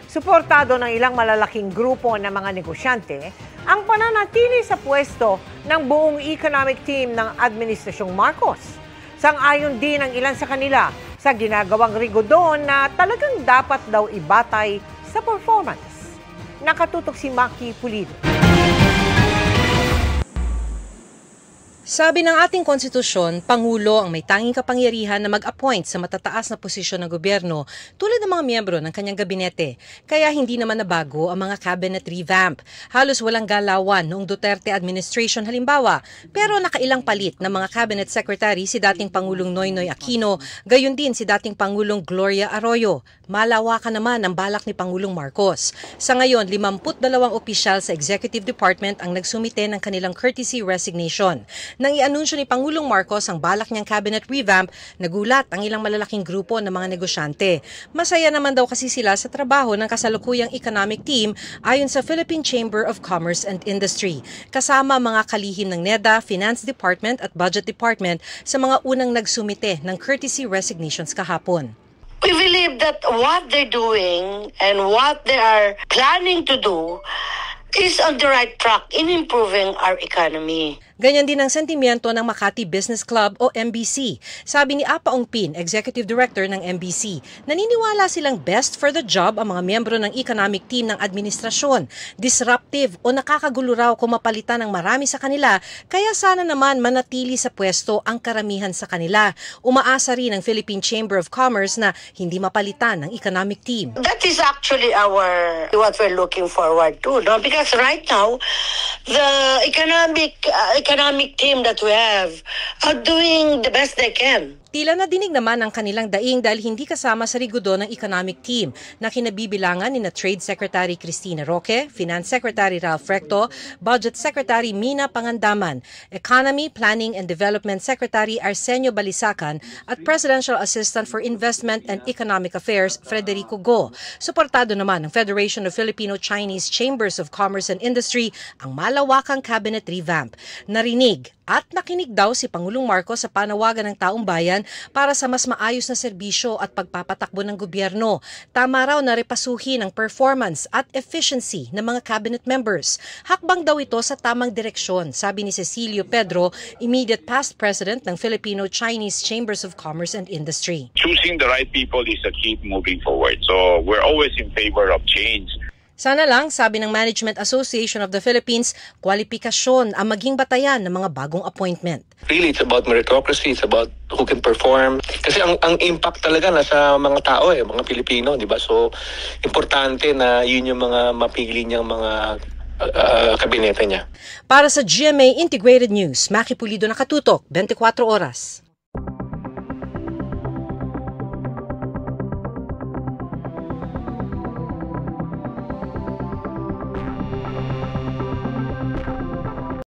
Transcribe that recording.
Suportado ng ilang malalaking grupo ng mga negosyante ang pananatili sa pwesto ng buong economic team ng Administrasyong Marcos. Sang-ayon din ang ilan sa kanila sa ginagawang rigodon na talagang dapat daw ibatay sa performance. Nakatutok si Maki Pulido. Sabi ng ating konstitusyon, Pangulo ang may tanging kapangyarihan na mag-appoint sa matataas na posisyon ng gobyerno tulad ng mga miyembro ng kanyang gabinete. Kaya hindi naman nabago ang mga cabinet revamp. Halos walang galawan noong Duterte administration halimbawa, pero nakailang palit ng mga cabinet secretary si dating Pangulong Noynoy Aquino, gayon din si dating Pangulong Gloria Arroyo. Malawakan naman ang balak ni Pangulong Marcos. Sa ngayon, 52 opisyal sa Executive Department ang nagsumite ng kanilang courtesy resignation. Nang i-anunsyo ni Pangulong Marcos ang balak niyang cabinet revamp, nagulat ang ilang malalaking grupo ng mga negosyante. Masaya naman daw kasi sila sa trabaho ng kasalukuyang economic team ayon sa Philippine Chamber of Commerce and Industry, kasama mga kalihim ng NEDA, Finance Department at Budget Department sa mga unang nagsumite ng courtesy resignations kahapon. We believe that what they're doing and what they are planning to do is on the right track in improving our economy. Ganyan din ang sentimiento ng Makati Business Club o MBC. Sabi ni Apa Ongpin, Executive Director ng MBC, naniniwala silang best for the job ang mga miyembro ng economic team ng administrasyon. Disruptive o nakakagulo raw kung mapalitan ng marami sa kanila, kaya sana naman manatili sa pwesto ang karamihan sa kanila. Umaasa rin ang Philippine Chamber of Commerce na hindi mapalitan ng economic team. That is actually what we're looking forward to, no? Because right now, the economic team that we have are doing the best they can. Tila nadinig naman ang kanilang daing dahil hindi kasama sa rigodo ng economic team na kinabibilangan ni na Trade Secretary Cristina Roque, Finance Secretary Ralph Recto, Budget Secretary Mina Pangandaman, Economy, Planning and Development Secretary Arsenio Balisacan at Presidential Assistant for Investment and Economic Affairs Frederico Go. Suportado naman ng Federation of Filipino-Chinese Chambers of Commerce and Industry ang malawakang cabinet revamp. Narinig at nakinig daw si Pangulong Marcos sa panawagan ng taong bayan para sa mas maayos na serbisyo at pagpapatakbo ng gobyerno. Tama raw na repasuhin ang performance at efficiency ng mga cabinet members. Hakbang daw ito sa tamang direksyon, sabi ni Cecilio Pedro, immediate past president ng Filipino-Chinese Chambers of Commerce and Industry. Choosing the right people is a key moving forward. So we're always in favor of change. Sana lang, sabi ng Management Association of the Philippines, kwalipikasyon ang maging batayan ng mga bagong appointment. Really, it's about meritocracy, it's about who can perform. Kasi ang impact talaga nasa mga tao, mga Pilipino, di ba? So, importante na yun yung mga mapili niyang mga kabinete niya. Para sa GMA Integrated News, Maki Pulido, Nakatutok, 24 Oras.